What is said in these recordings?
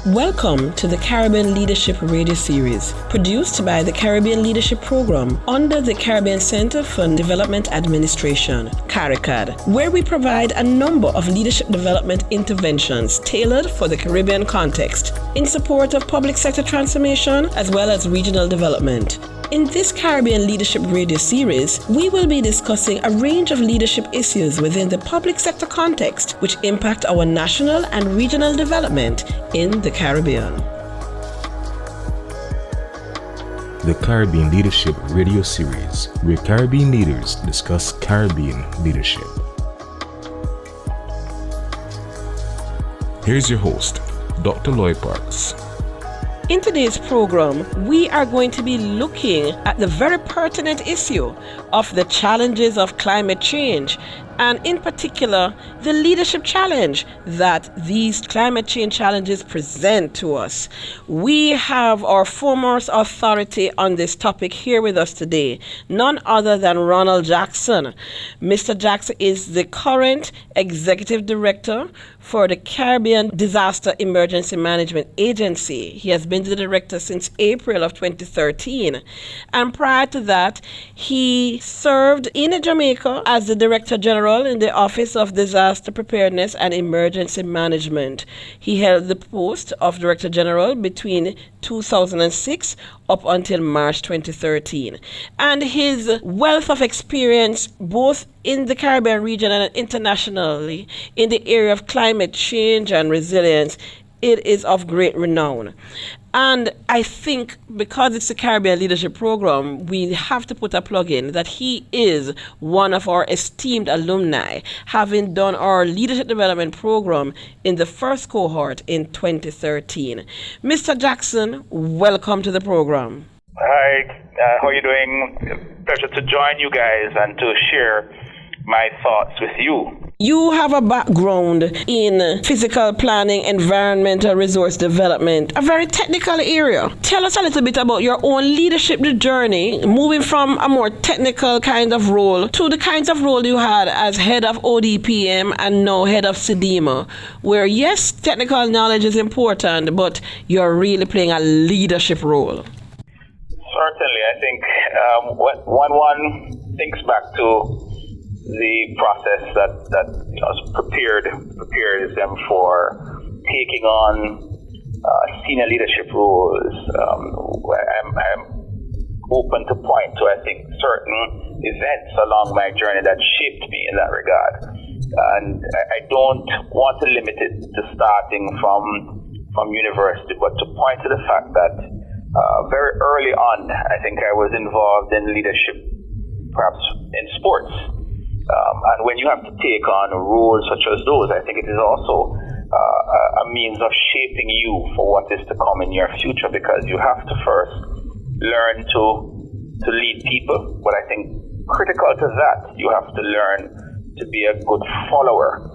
Welcome to the Caribbean Leadership Radio Series, produced by the Caribbean Leadership Program under the Caribbean Center for Development Administration, CARICAD, where we provide a number of leadership development interventions tailored for the Caribbean context in support of public sector transformation as well as regional development. In this Caribbean Leadership Radio Series, we will be discussing a range of leadership issues within the public sector context which impact our national and regional development in the Caribbean. The Caribbean Leadership Radio Series, where Caribbean leaders discuss Caribbean leadership. Here's your host, Dr. Lloyd Parks. In today's program, we are going to be looking at the very pertinent issue of the challenges of climate change, and in particular, the leadership challenge that these climate change challenges present to us. We have our foremost authority on this topic here with us today, none other than Ronald Jackson. Mr. Jackson is the current Executive Director for the Caribbean Disaster Emergency Management Agency. He has been the director since April of 2013. And prior to that, he served in Jamaica as the Director General in the Office of Disaster Preparedness and Emergency Management. He held the post of Director General between 2006 up until March 2013. And his wealth of experience, both in the Caribbean region and internationally, in the area of climate change and resilience, it is of great renown. And I think because it's a Caribbean Leadership Program, we have to put a plug in that he is one of our esteemed alumni, having done our Leadership Development Program in the first cohort in 2013. Mr. Jackson, welcome to the program. Hi, how are you doing? Pleasure to join you guys and to share my thoughts with you. You have a background in physical planning, environmental resource development, a very technical area. Tell us a little bit about your own leadership journey, moving from a more technical kind of role to the kinds of role you had as head of ODPM and now head of CDEMA, where yes, technical knowledge is important, but you're really playing a leadership role. Certainly, I think when one thinks back to the process that prepared them for taking on senior leadership roles. I'm open to point to, I think, certain events along my journey that shaped me in that regard. And I don't want to limit it to starting from university, but to point to the fact that very early on, I think I was involved in leadership, perhaps in sports. And when you have to take on roles such as those, I think it is also a means of shaping you for what is to come in your future, because you have to first learn to lead people. But I think critical to that, you have to learn to be a good follower.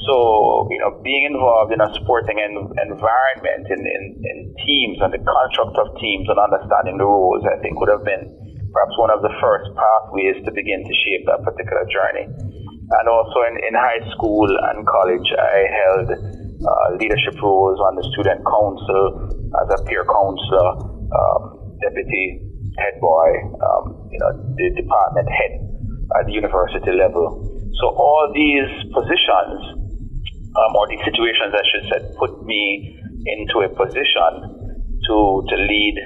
So, being involved in a sporting environment, in teams and the construct of teams and understanding the rules, I think would have been perhaps one of the first pathways to begin to shape that particular journey. And also in high school and college, I held leadership roles on the student council as a peer counselor, deputy head boy, the department head at the university level. So all these positions, or these situations, I should say, put me into a position to lead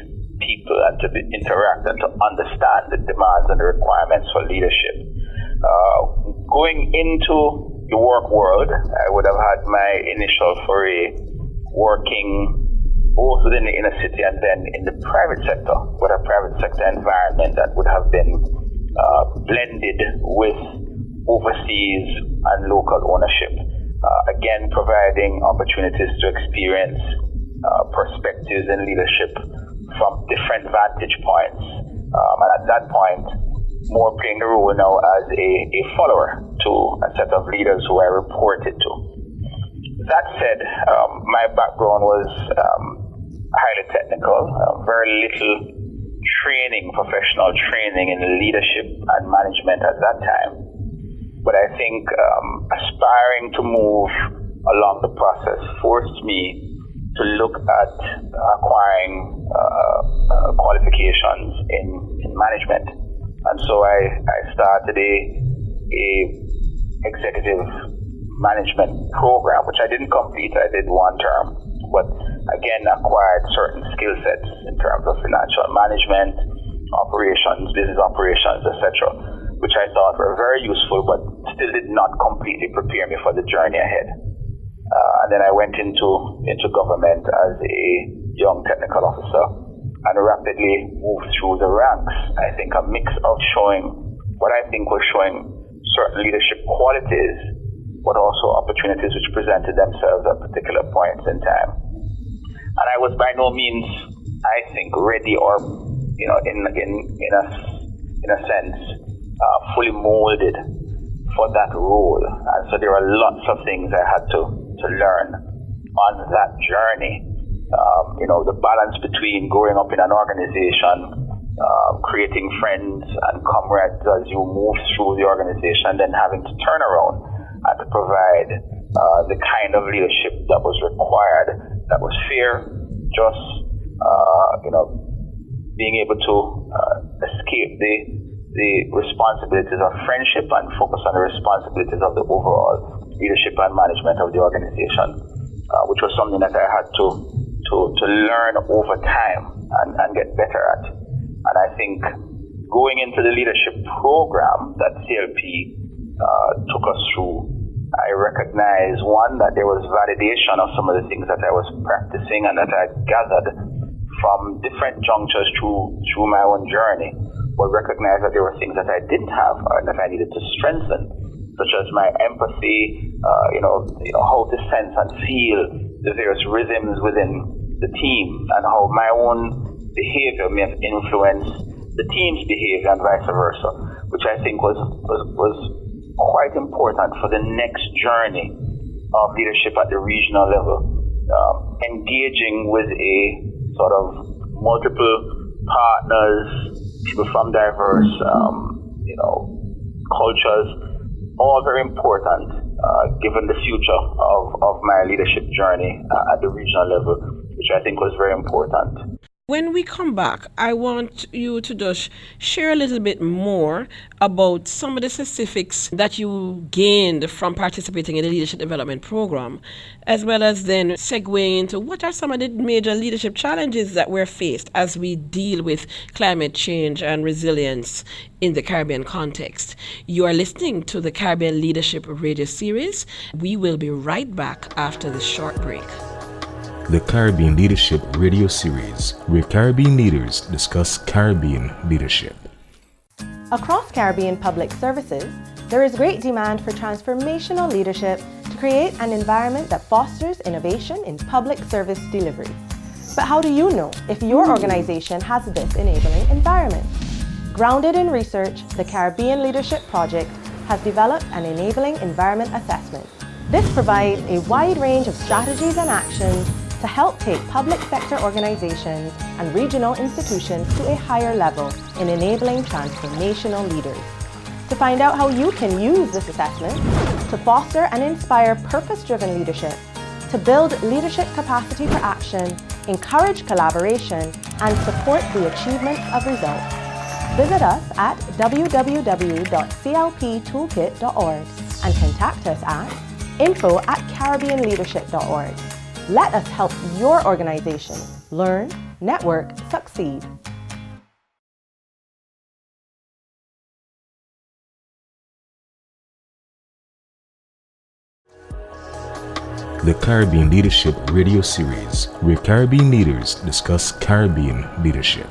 people and to interact and to understand the demands and the requirements for leadership. Going into the work world, I would have had my initial foray working both within the inner city and then in the private sector, with a private sector environment that would have been blended with overseas and local ownership. Again, providing opportunities to experience perspectives in leadership from different vantage points. And at that point, more playing the role now as a follower to a set of leaders who I reported to. That said, my background was highly technical, very little professional training in leadership and management at that time. But I think aspiring to move along the process forced me to look at acquiring qualifications in management. And so I started a executive management program, which I didn't complete. I did one term, but again acquired certain skill sets in terms of financial management, operations, business operations, etc., which I thought were very useful, but still did not completely prepare me for the journey ahead. And then I went into government as a young technical officer and rapidly moved through the ranks. I think a mix of showing what I think was showing certain leadership qualities, but also opportunities which presented themselves at particular points in time. And I was by no means, I think, ready or, in a sense, fully molded for that role. And so there were lots of things I had to learn on that journey. The balance between growing up in an organization, creating friends and comrades as you move through the organization, then having to turn around and to provide the kind of leadership that was required, that was fair, just, being able to escape the responsibilities of friendship and focus on the responsibilities of the overall leadership and management of the organization, which was something that I had to learn over time and get better at. And I think going into the leadership program that CLP took us through, I recognize, one, that there was validation of some of the things that I was practicing and that I gathered from different junctures through my own journey, but recognize that there were things that I didn't have and that I needed to strengthen, such as my empathy, how to sense and feel the various rhythms within the team and how my own behavior may have influenced the team's behavior and vice versa, which I think was quite important for the next journey of leadership at the regional level. Engaging with a sort of multiple partners, people from diverse, cultures, all very important given the future of my leadership journey at the regional level, which I think was very important. When we come back, I want you to just share a little bit more about some of the specifics that you gained from participating in the leadership development program, as well as then segue into what are some of the major leadership challenges that we're faced as we deal with climate change and resilience in the Caribbean context. You are listening to the Caribbean Leadership Radio Series. We will be right back after this short break. The Caribbean Leadership Radio Series, where Caribbean leaders discuss Caribbean leadership. Across Caribbean public services, there is great demand for transformational leadership to create an environment that fosters innovation in public service delivery. But how do you know if your organization has this enabling environment? Grounded in research, the Caribbean Leadership Project has developed an enabling environment assessment. This provides a wide range of strategies and actions to help take public sector organizations and regional institutions to a higher level in enabling transformational leaders. To find out how you can use this assessment to foster and inspire purpose-driven leadership, to build leadership capacity for action, encourage collaboration, and support the achievement of results, visit us at www.clptoolkit.org and contact us at info@caribbeanleadership.org. Let us help your organization learn, network, succeed. The Caribbean Leadership Radio Series, where Caribbean leaders discuss Caribbean leadership.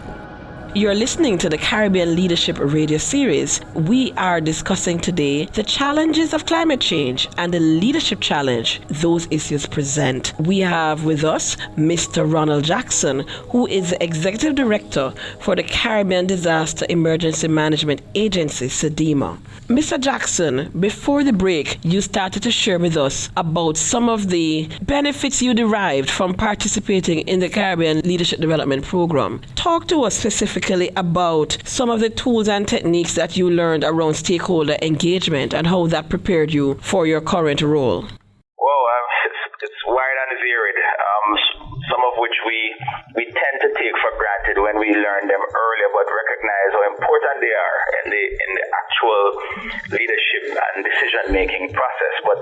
You're listening to the Caribbean Leadership Radio Series. We are discussing today the challenges of climate change and the leadership challenge those issues present. We have with us Mr. Ronald Jackson, who is the Executive Director for the Caribbean Disaster Emergency Management Agency, CDEMA. Mr. Jackson, before the break, you started to share with us about some of the benefits you derived from participating in the Caribbean Leadership Development Program. Talk to us specifically about some of the tools and techniques that you learned around stakeholder engagement and how that prepared you for your current role. Well, it's wide and varied. of which we tend to take for granted when we learn them earlier, but recognize how important they are in the actual leadership and decision-making process. But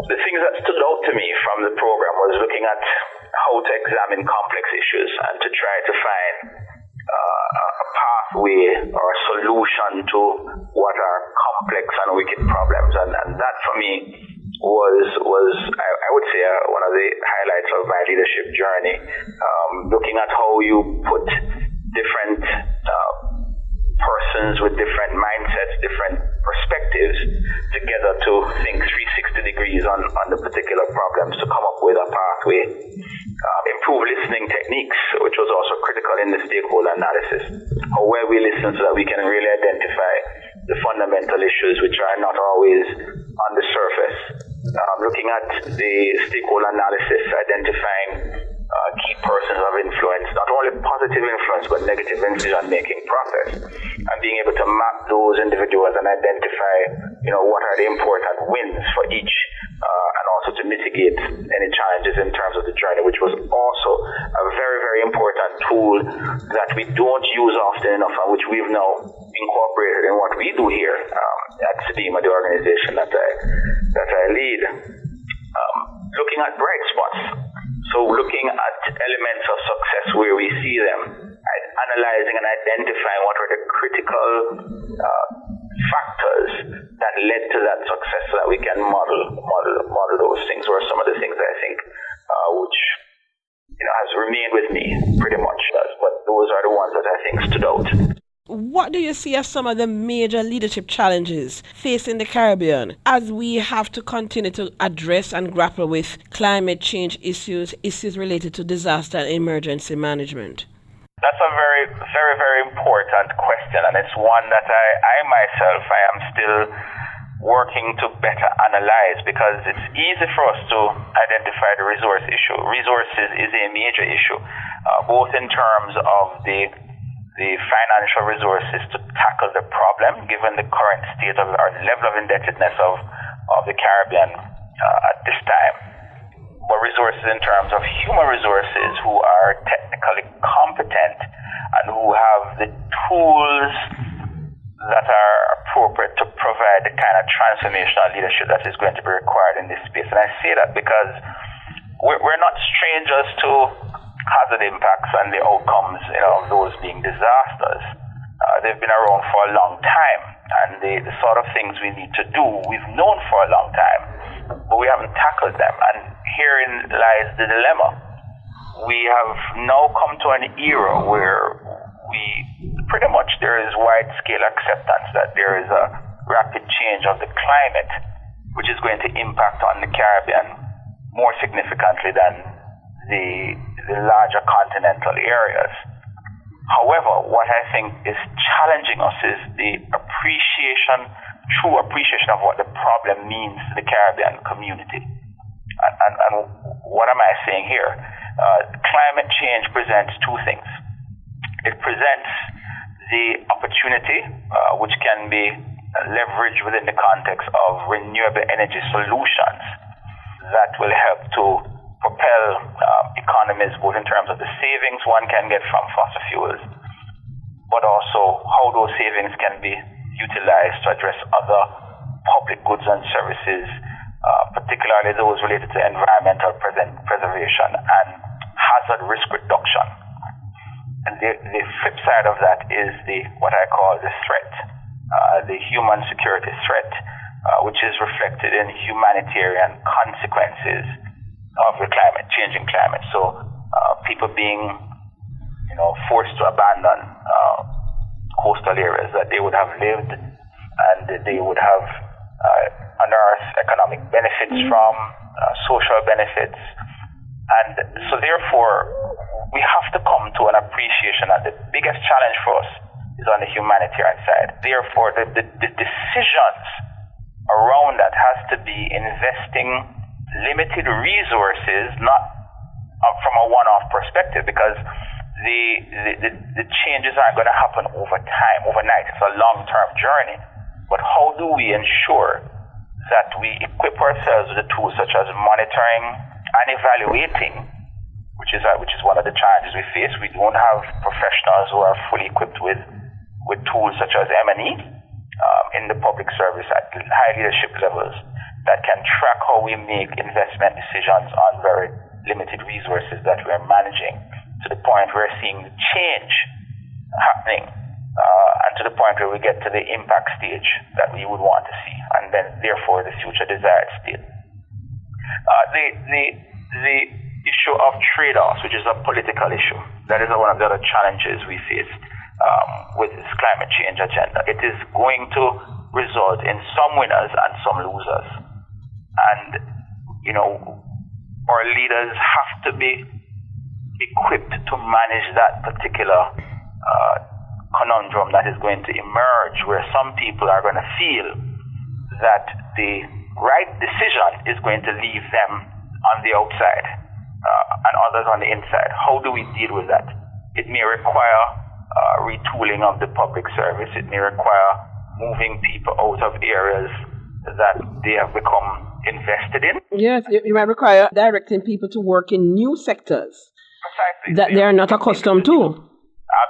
the things that stood out to me from the program was looking at how to examine complex issues and to try to find a pathway or a solution to what are complex and wicked problems. And that for me was I would say one of the highlights of my leadership journey, looking at how you put different persons with different mindsets, different perspectives together to think 360 degrees on the particular problems to come up with a pathway. Improve listening techniques, which was also critical in the stakeholder analysis. How well we listen so that we can really identify the fundamental issues which are not always on the surface. Looking at the stakeholder analysis, identifying key persons of influence, not only positive influence but negative decision-making process, and being able to map those individuals and identify, what are the important wins for each, and also to mitigate any challenges in terms of the journey, which was also a very, very important tool that we don't use often enough and which we've now incorporated in what we do here at CDEMA, the organization that I lead. Looking at bright spots. So looking at elements of success where we see them, analyzing and identifying what are the critical factors that led to that success so that we can model those things, were some of the things I think which has remained with me pretty much. But those are the ones that I think stood out. What do you see as some of the major leadership challenges facing the Caribbean as we have to continue to address and grapple with climate change issues related to disaster and emergency management? That's a very, very, very important question, and it's one that I myself am still working to better analyze, because it's easy for us to identify the resource issue. Resources is a major issue, both in terms of the financial resources to tackle the problem, given the current state of or level of indebtedness of the Caribbean at this time. But resources in terms of human resources who are technically competent and who have the tools that are appropriate to provide the kind of transformational leadership that is going to be required in this space. And I say that because we're not strangers to hazard impacts and the outcomes of those being disasters. They've been around for a long time, and the sort of things we need to do, we've known for a long time, but we haven't tackled them. And herein lies the dilemma. We have now come to an era where pretty much there is wide-scale acceptance that there is a rapid change of the climate, which is going to impact on the Caribbean more significantly than the larger continental areas. However, what I think is challenging us is the true appreciation of what the problem means to the Caribbean community. And what am I saying here? Climate change presents two things. It presents the opportunity, which can be leveraged within the context of renewable energy solutions that will help to propel economies, both in terms of the savings one can get from fossil fuels, but also how those savings can be utilized to address other public goods and services, particularly those related to environmental preservation and hazard risk reduction. And the flip side of that is what I call the threat, the human security threat, which is reflected in humanitarian consequences of the changing climate. So people being, forced to abandon coastal areas that they would have lived and they would have unearthed economic benefits from, social benefits. And so therefore, we have to come to an appreciation that the biggest challenge for us is on the humanitarian side. Therefore, the decisions around that has to be investing limited resources, not from a one-off perspective, because the changes aren't going to happen overnight. It's a long-term journey. But how do we ensure that we equip ourselves with the tools such as monitoring and evaluating which is one of the challenges we face. We don't have professionals who are fully equipped with tools such as M&E in the public service at high leadership levels that can track how we make investment decisions on very limited resources that we're managing, to the point where we're seeing change happening, and to the point where we get to the impact stage that we would want to see, and then therefore the future desired state. The issue of trade-offs, which is a political issue, that is one of the other challenges we face with this climate change agenda. It is going to result in some winners and some losers, and our leaders have to be equipped to manage that particular conundrum that is going to emerge, where some people are going to feel that the right decision is going to leave them on the outside and others on the inside. How do we deal with that? It may require retooling of the public service. It may require moving people out of areas that they have become invested in. Yes, it might require directing people to work in new sectors. Precisely. That they are not accustomed to.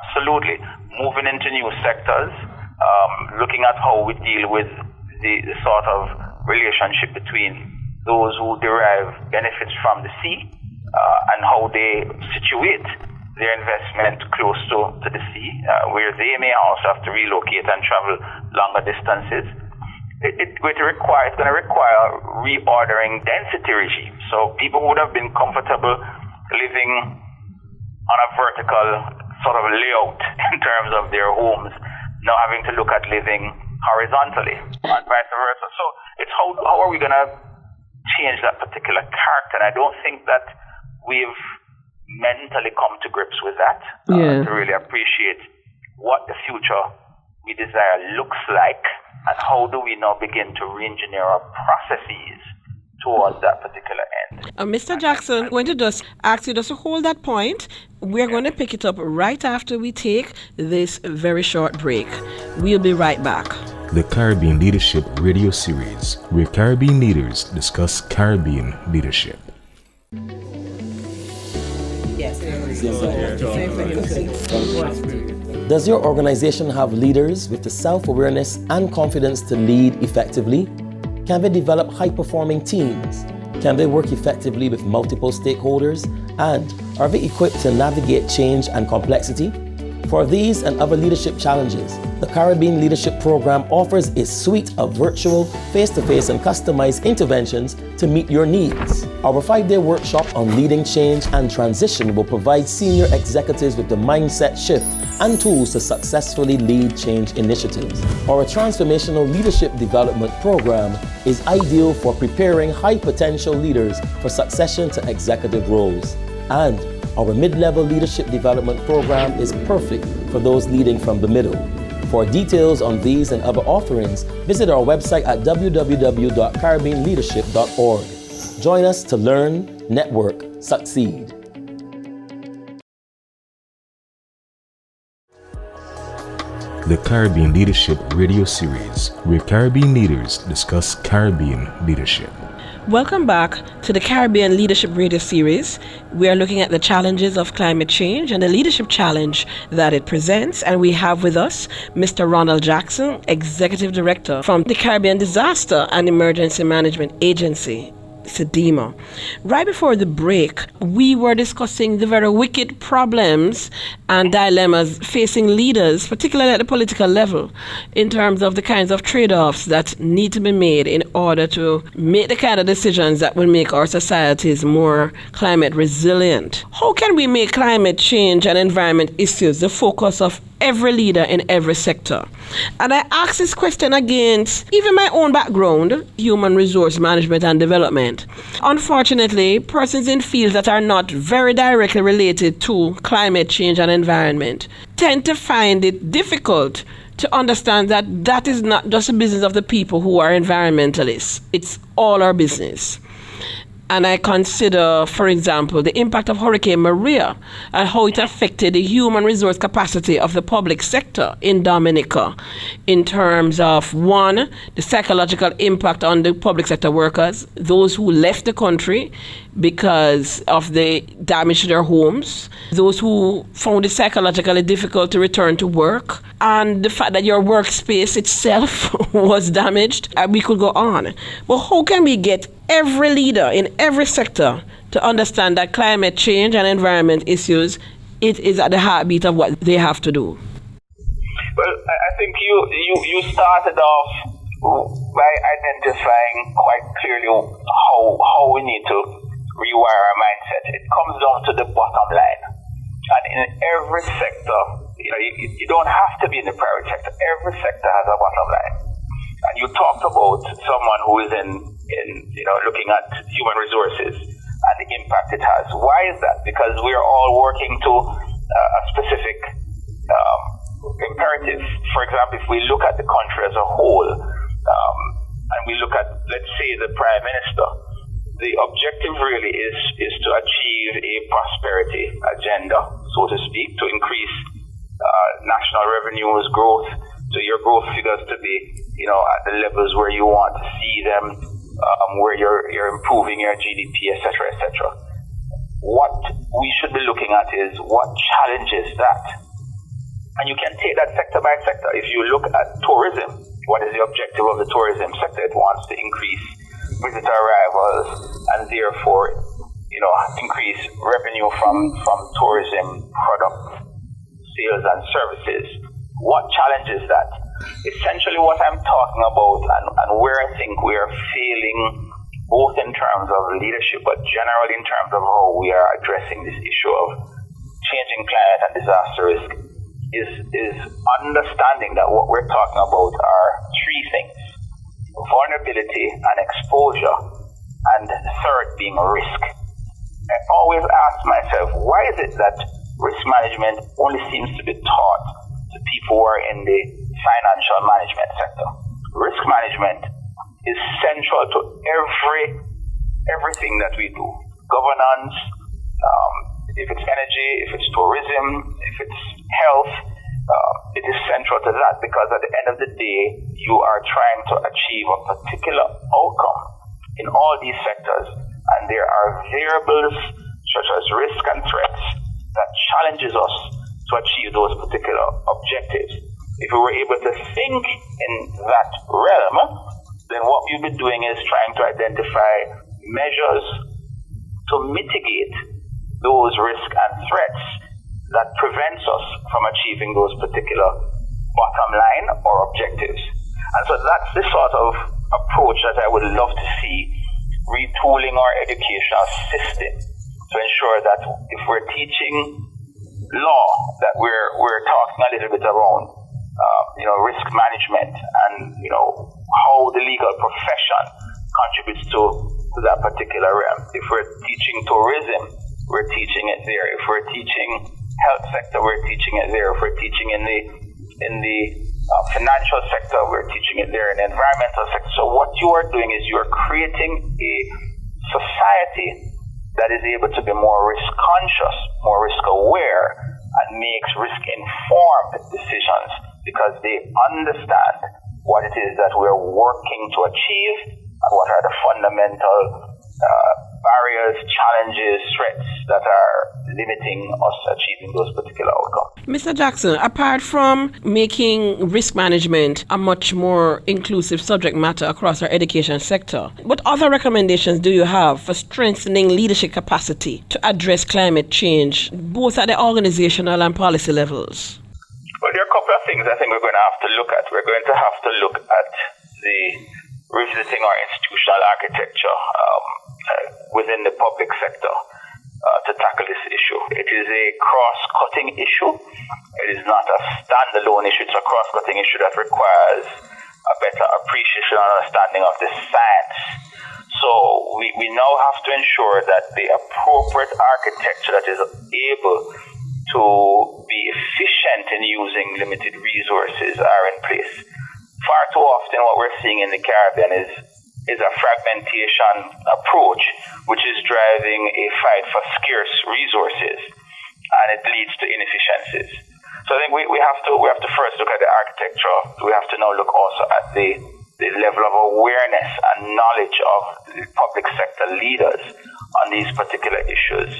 Absolutely. Moving into new sectors, looking at how we deal with the sort of relationship between those who derive benefits from the sea and how they situate their investment close to the sea, where they may also have to relocate and travel longer distances. It's going to require reordering density regimes. So people would have been comfortable living on a vertical sort of layout in terms of their homes, now having to look at living horizontally and vice versa. So it's how are we going to change that particular character? And I don't think that we've mentally come to grips with that to really appreciate what the future we desire looks like, and how do we now begin to re-engineer our processes towards that particular end. Mr. Jackson, I'm going to just ask you just to hold that point. We're going to pick it up right after we take this very short break. We'll be right back. The Caribbean Leadership Radio Series, where Caribbean leaders discuss Caribbean leadership. Does your organization have leaders with the self-awareness and confidence to lead effectively? Can they develop high-performing teams? Can they work effectively with multiple stakeholders? And are they equipped to navigate change and complexity? For these and other leadership challenges, the Caribbean Leadership Program offers a suite of virtual, face-to-face, and customized interventions to meet your needs. Our 5-day workshop on leading change and transition will provide senior executives with the mindset shift and tools to successfully lead change initiatives. Our transformational leadership development program is ideal for preparing high-potential leaders for succession to executive roles. And our mid-level leadership development program is perfect for those leading from the middle. For details on these and other offerings, visit our website at www.caribbeanleadership.org. Join us to learn, network, succeed. The Caribbean Leadership Radio Series, where Caribbean leaders discuss Caribbean leadership. Welcome back to the Caribbean Leadership Radio Series. We are looking at the challenges of climate change and the leadership challenge that it presents. And we have with us Mr. Ronald Jackson, Executive Director from the Caribbean Disaster and Emergency Management Agency, CDEMA. Right before the break, we were discussing the very wicked problems and dilemmas facing leaders, particularly at the political level, in terms of the kinds of trade-offs that need to be made in order to make the kind of decisions that will make our societies more climate resilient. How can we make climate change and environment issues the focus of every leader in every sector? And I ask this question against even my own background, human resource management and development. Unfortunately, persons in fields that are not very directly related to climate change and environment tend to find it difficult to understand that that is not just the business of the people who are environmentalists. It's all our business. And I consider, for example, the impact of Hurricane Maria and how it affected the human resource capacity of the public sector in Dominica in terms of, one, the psychological impact on the public sector workers, those who left the country because of the damage to their homes, those who found it psychologically difficult to return to work, and the fact that your workspace itself was damaged. We could go on. But how can we get every leader in every sector to understand that climate change and environment issues, it is at the heartbeat of what they have to do? Well, I think you started off by identifying quite clearly how we need to rewire our mindset. It comes down to the bottom line. And in every sector, you don't have to be in the private sector. Every sector has a bottom line. And you talked about someone who is in looking at human resources and the impact it has. Why is that? Because we are all working to a specific imperative. For example, if we look at the country as a whole, and we look at, let's say, the Prime Minister, the objective really is to achieve a prosperity agenda, so to speak, to increase national revenues, growth, so your growth figures to be, at the levels where you want to see them, where you're improving your GDP, etc., etc. What we should be looking at is what challenges that. And you can take that sector by sector. If you look at tourism, what is the objective of the tourism sector? It wants to increase visitor arrivals and therefore, increase revenue from tourism product sales and services. What challenges that? Essentially what I'm talking about and where I think we are failing both in terms of leadership but generally in terms of how we are addressing this issue of changing climate and disaster risk is understanding that what we're talking about are three things: vulnerability and exposure, and the third being risk. I always ask myself, why is it that risk management only seems to be taught to people who are in the financial management sector? Risk management is central to everything that we do. Governance, if it's energy, if it's tourism, if it's health, it is central to that, because at the end of the day, you are trying to achieve a particular outcome in all these sectors, and there are variables such as risk and threats that challenges us to achieve those particular objectives. If we were able to think in that realm, then what we've been doing is trying to identify measures to mitigate those risks and threats that prevents us from achieving those particular bottom line or objectives. And so that's the sort of approach that I would love to see retooling our educational system to ensure that if we're teaching law, that we're talking a little bit around risk management and how the legal profession contributes to that particular realm. If we're teaching tourism, we're teaching it there. If we're teaching health sector, we're teaching it there. If we're teaching in the financial sector, we're teaching it there. In the environmental sector. So what you are doing is you are creating a society that is able to be more risk conscious, more risk aware, and makes risk informed decisions because they understand what it is that we're working to achieve and what are the fundamental barriers, challenges, threats that are limiting us achieving those particular outcomes. Mr. Jackson, apart from making risk management a much more inclusive subject matter across our education sector, what other recommendations do you have for strengthening leadership capacity to address climate change, both at the organizational and policy levels? Well, there are a couple of things I think we're going to have to look at. We're going to have to look at revisiting our institutional architecture within the public sector to tackle this issue. It is a cross-cutting issue. It is not a standalone issue. It's a cross-cutting issue that requires a better appreciation and understanding of the science. So we now have to ensure that the appropriate architecture that is able to be efficient in using limited resources are in place. Far too often what we're seeing in the Caribbean is a fragmentation approach, which is driving a fight for scarce resources, and it leads to inefficiencies. So I think we have to first look at the architecture. We have to now look also at the level of awareness and knowledge of the public sector leaders on these particular issues.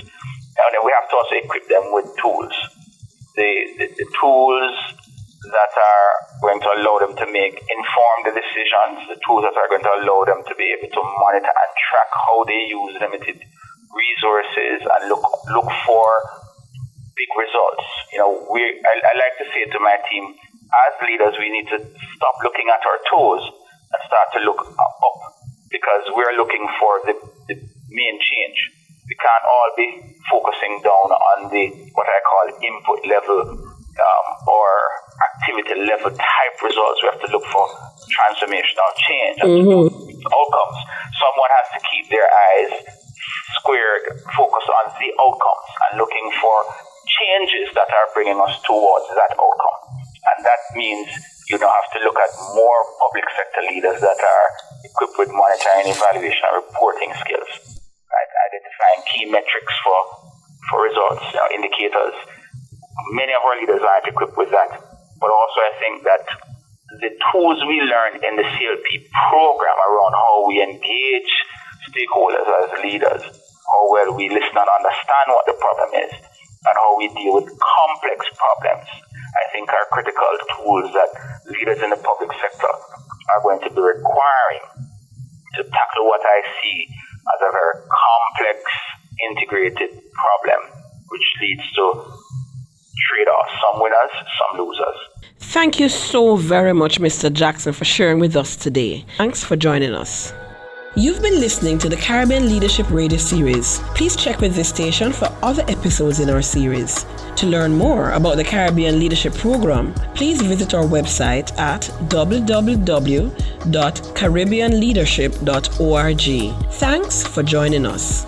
And then we have to also equip them with tools. The tools that are going to allow them to make informed decisions, the tools that are going to allow them to be able to monitor and track how they use limited resources and look for big results. I like to say to my team, as leaders, we need to stop looking at our toes and start to look up, because we're looking for the main change. We can't all be focusing down on the what I call input level or activity level type results. We have to look for transformational change and outcomes. Someone has to keep their eyes squared, focused on the outcomes and looking for changes that are bringing us towards that outcome. And that means you don't have to look at more public sector leaders that are equipped with monitoring, evaluation, and reporting skills, right? Identifying key metrics for results, indicators. Many of our leaders aren't equipped with that. But also I think that the tools we learned in the CLP program around how we engage stakeholders as leaders, how well we listen and understand what the problem is, and how we deal with complex problems, I think are critical tools that leaders in the public sector are going to be requiring to tackle what I see as a very complex, integrated problem, which leads to trade-offs, some winners, some losers. Thank you so very much, Mr. Jackson, for sharing with us today. Thanks for joining us. You've been listening to the Caribbean Leadership Radio Series. Please check with this station for other episodes in our series. To learn more about the Caribbean Leadership Program, please visit our website at www.caribbeanleadership.org. Thanks for joining us.